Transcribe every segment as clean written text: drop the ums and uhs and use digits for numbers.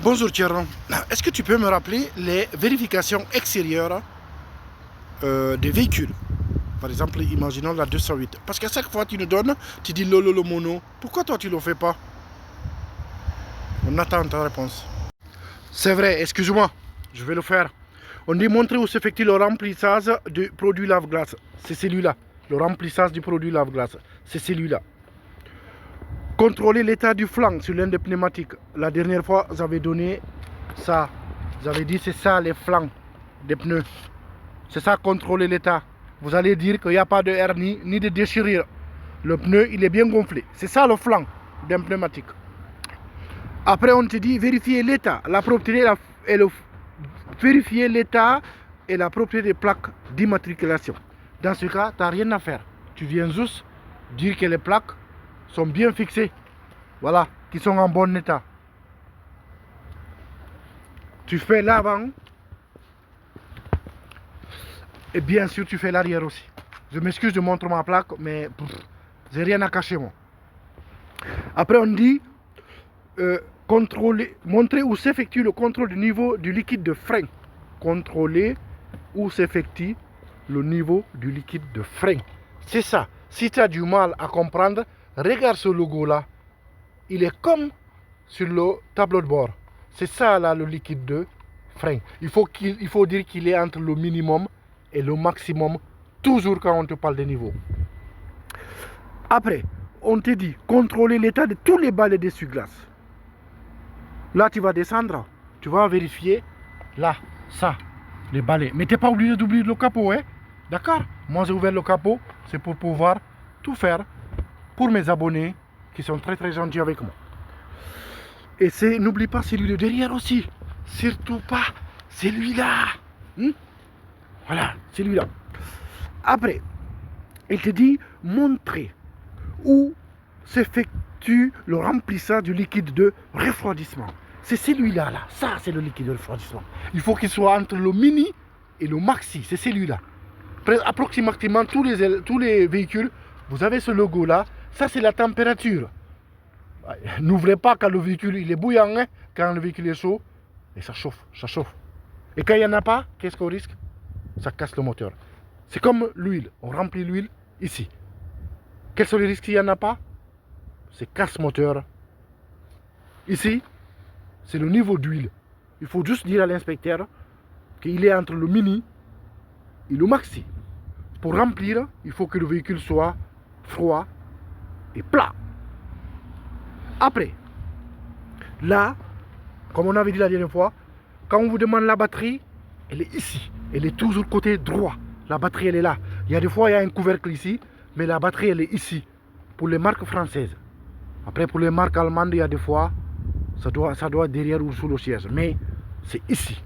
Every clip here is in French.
Bonjour Thierry, est-ce que tu peux me rappeler les vérifications extérieures des véhicules? Par exemple, imaginons la 208. Parce qu'à chaque fois tu nous donnes, tu dis lolo le mono. Pourquoi toi tu ne le fais pas? On attend ta réponse. C'est vrai, excuse-moi, je vais le faire. On dit montrer où s'effectue le remplissage du produit lave-glace. C'est celui-là. Le remplissage du produit lave-glace. C'est celui-là. Contrôler l'état du flanc sur l'un des pneumatiques. La dernière fois, j'avais donné ça. J'avais dit c'est ça les flancs des pneus. C'est ça contrôler l'état. Vous allez dire qu'il n'y a pas de hernie ni de déchirure. Le pneu, il est bien gonflé. C'est ça le flanc d'un pneumatique. Après, on te dit vérifier l'état, la propriété vérifier l'état et la propriété des plaques d'immatriculation. Dans ce cas, tu n'as rien à faire. Tu viens juste dire que les plaques sont bien fixées. Voilà, qui sont en bon état. Tu fais l'avant. Et bien sûr, tu fais l'arrière aussi. Je m'excuse de montrer ma plaque, mais j'ai rien à cacher moi. Après, on dit contrôler, montrer où s'effectue le contrôle du niveau du liquide de frein. Contrôler où s'effectue le niveau du liquide de frein. C'est ça. Si tu as du mal à comprendre, regarde ce logo-là. Il est comme sur le tableau de bord. C'est ça là le liquide de frein. Il faut dire qu'il est entre le minimum et le maximum, toujours quand on te parle de niveau. Après, on te dit contrôler l'état de tous les balais d'essuie-glace. Là, tu vas descendre, tu vas vérifier, là, ça, les balais. Mais tu n'es pas obligé d'oublier le capot, hein? D'accord? Moi, j'ai ouvert le capot, c'est pour pouvoir tout faire pour mes abonnés qui sont très très gentils avec moi. Et n'oublie pas celui de derrière aussi. Surtout pas celui-là. Voilà, celui-là. Après, il te dit montrer où s'effectue le remplissage du liquide de refroidissement. C'est celui-là, là. Ça, c'est le liquide de refroidissement. Il faut qu'il soit entre le mini et le maxi. C'est celui-là. Approximativement, tous les véhicules, vous avez ce logo-là. Ça, c'est la température. N'ouvrez pas quand le véhicule il est bouillant, hein, quand le véhicule est chaud. Et ça chauffe, ça chauffe. Et quand il n'y en a pas, qu'est-ce qu'on risque? Ça casse le moteur. C'est comme l'huile. On remplit l'huile ici. Quels sont les risques s'il n'y en a pas? C'est casse-moteur. Ici, c'est le niveau d'huile. Il faut juste dire à l'inspecteur qu'il est entre le mini et le maxi. Pour remplir, il faut que le véhicule soit froid et plat. Après, là, comme on avait dit la dernière fois, quand on vous demande la batterie, elle est ici. Elle est toujours côté droit. La batterie, elle est là. Il y a des fois, il y a un couvercle ici, mais la batterie, elle est ici. Pour les marques françaises. Après, pour les marques allemandes, il y a des fois, ça doit être derrière ou sous le siège. Mais c'est ici.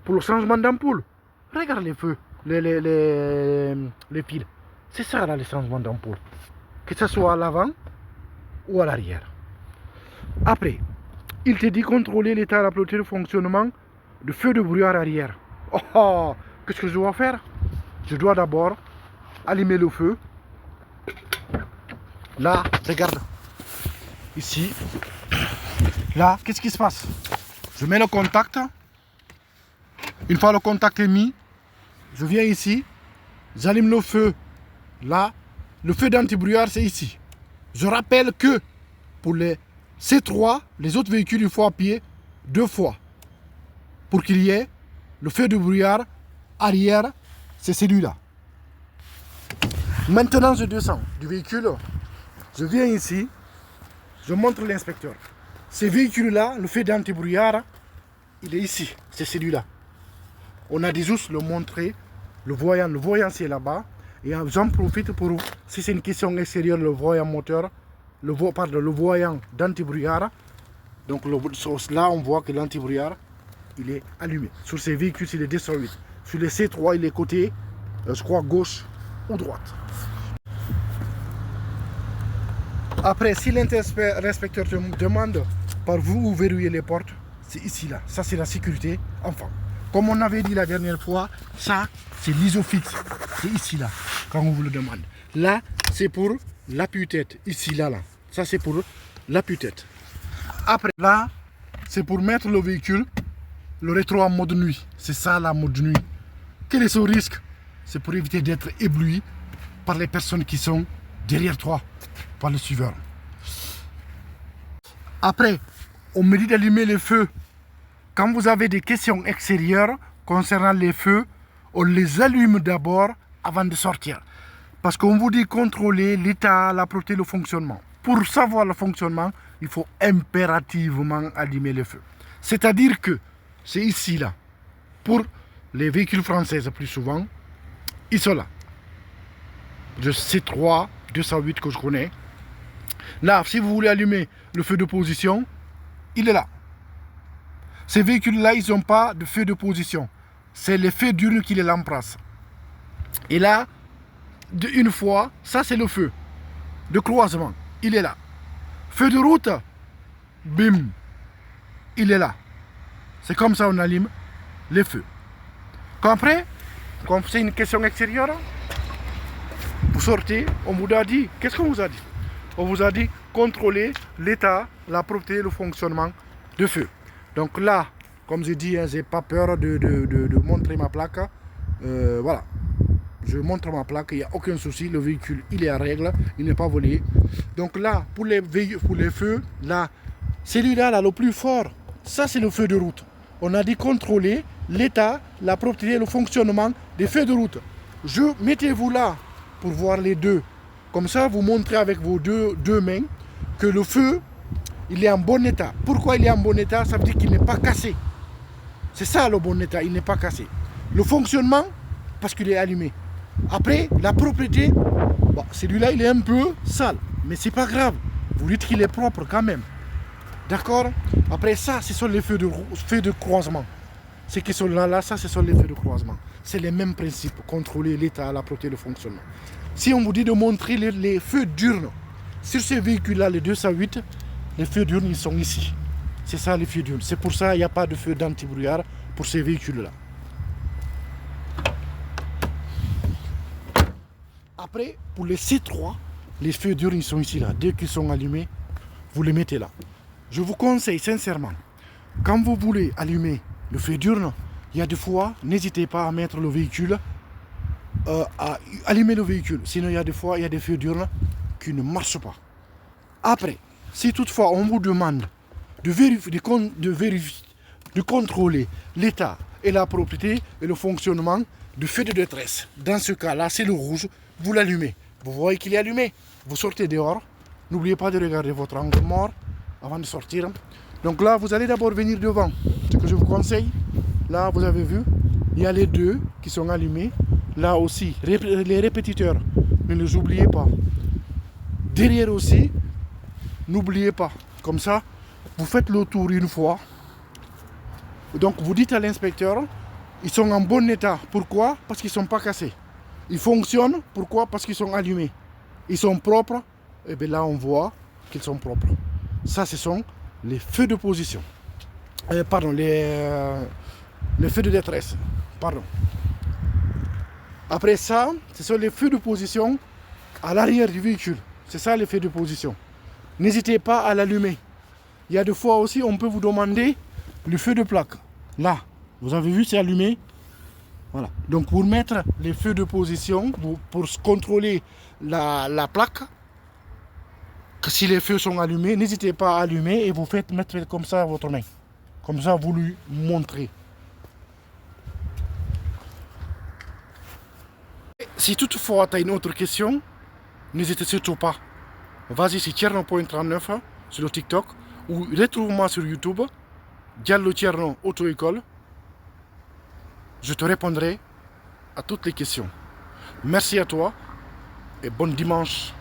Pour le changement d'ampoule, regarde les feux, les fils. C'est ça, là, les changements d'ampoule. Que ce soit à l'avant ou à l'arrière. Après, il te dit contrôler l'état rapproché de fonctionnement de feu de brouillard arrière. Oh, qu'est-ce que je dois faire? Je dois d'abord allumer le feu. Là, regarde. Ici. Là, qu'est-ce qui se passe? Je mets le contact. Une fois le contact est mis, je viens ici. J'allume le feu. Là, le feu d'anti-brouillard, c'est ici. Je rappelle que pour les C3, les autres véhicules, il faut appuyer 2 fois. Pour qu'il y ait le feu de brouillard arrière, c'est celui-là. Maintenant, je descends du véhicule. Je viens ici. Je montre l'inspecteur. Ces véhicules-là, le feu d'anti-brouillard, il est ici. C'est celui-là. On a dit juste le montrer. Le voyant c'est là-bas. Et j'en profite pour, si c'est une question extérieure, le voyant moteur, le voyant d'anti-brouillard. Donc là, on voit que l'anti-brouillard, il est allumé. Sur ces véhicules, c'est les 208. Sur les C3, il est côté, je crois, gauche ou droite. Après, si l'inspecteur te demande par où verrouiller les portes, c'est ici, là. Ça, c'est la sécurité enfant. Comme on avait dit la dernière fois, ça, c'est l'isofix. C'est ici, là, quand on vous le demande. Là, c'est pour l'appui-tête. Ici, là, là. Ça, c'est pour l'appui-tête. Après, là, c'est pour mettre le véhicule, le rétro en mode nuit. C'est ça la mode nuit. Quel est son risque? C'est pour éviter d'être ébloui par les personnes qui sont derrière toi, par le suiveur. Après, on me dit d'allumer les feux. Quand vous avez des questions extérieures concernant les feux, on les allume d'abord avant de sortir. Parce qu'on vous dit contrôler l'état, la propreté, le fonctionnement. Pour savoir le fonctionnement, il faut impérativement allumer les feux. C'est-à-dire que c'est ici, là. Pour les véhicules français, plus souvent, ils sont là. Le C3, 208 que je connais. Là, si vous voulez allumer le feu de position, il est là. Ces véhicules-là, ils n'ont pas de feu de position. C'est les feux d'urne qui les remplacent. Et là, une fois, ça c'est le feu de croisement. Il est là. Feu de route, bim, il est là. C'est comme ça on allume les feux. Comprenez? Quand c'est une question extérieure, vous sortez, on vous a dit, qu'est-ce qu'on vous a dit? On vous a dit contrôler l'état, la propreté, le fonctionnement de feu. Donc là, comme je dis, hein, j'ai pas peur de montrer ma plaque. Voilà. Je montre ma plaque, il n'y a aucun souci, le véhicule il est à règle, il n'est pas volé. Donc là, pour les feux, là, celui-là, là, le plus fort, ça c'est le feu de route. On a dit contrôler l'état, la propreté, le fonctionnement des feux de route. Mettez-vous là pour voir les deux. Comme ça, vous montrez avec vos deux mains que le feu, il est en bon état. Pourquoi il est en bon état? Ça veut dire qu'il n'est pas cassé. C'est ça le bon état, il n'est pas cassé. Le fonctionnement, parce qu'il est allumé. Après, la propreté, bon, celui-là, il est un peu sale. Mais c'est pas grave. Vous dites qu'il est propre quand même. D'accord? Après ça, ce sont les feux de croisement. Ces qui sont là, ça, ce sont les feux de croisement. C'est les mêmes principes. Contrôler l'état, la propreté, le fonctionnement. Si on vous dit de montrer les feux d'urne, sur ces véhicules-là, les 208, les feux d'urne, ils sont ici. C'est ça les feux d'urne. C'est pour ça qu'il n'y a pas de feu d'anti-brouillard pour ces véhicules-là. Après, pour les C3, les feux d'urne, ils sont ici, là. Dès qu'ils sont allumés, vous les mettez là. Je vous conseille sincèrement, quand vous voulez allumer le feu d'urne, il y a des fois, n'hésitez pas à mettre le véhicule, à allumer le véhicule. Sinon, il y a des fois, il y a des feux d'urne qui ne marchent pas. Après, si toutefois on vous demande de contrôler l'état et la propreté et le fonctionnement du feu de détresse, dans ce cas-là, c'est le rouge, vous l'allumez. Vous voyez qu'il est allumé, vous sortez dehors. N'oubliez pas de regarder votre angle mort avant de sortir. Donc là, vous allez d'abord venir devant. Ce que je vous conseille, là, vous avez vu, il y a les deux qui sont allumés. Là aussi, les répétiteurs, ne les oubliez pas. Derrière aussi, n'oubliez pas. Comme ça, vous faites le tour une fois. Donc, vous dites à l'inspecteur, ils sont en bon état. Pourquoi? Parce qu'ils ne sont pas cassés. Ils fonctionnent. Pourquoi? Parce qu'ils sont allumés. Ils sont propres. Et bien là, on voit qu'ils sont propres. Ça, ce sont les feux de position. Pardon, les feux de détresse. Pardon. Après ça, ce sont les feux de position à l'arrière du véhicule. C'est ça les feux de position. N'hésitez pas à l'allumer. Il y a des fois aussi, on peut vous demander le feu de plaque. Là, vous avez vu, c'est allumé. Voilà. Donc pour mettre les feux de position, pour contrôler la plaque, que si les feux sont allumés, n'hésitez pas à allumer et vous faites mettre comme ça votre main. Comme ça, vous lui montrez. Si toutefois tu as une autre question, n'hésitez surtout pas. Vas-y, c'est Tierno.39 sur le TikTok ou retrouve-moi sur YouTube, Diallo Tierno Auto-École. Je te répondrai à toutes les questions. Merci à toi et bon dimanche.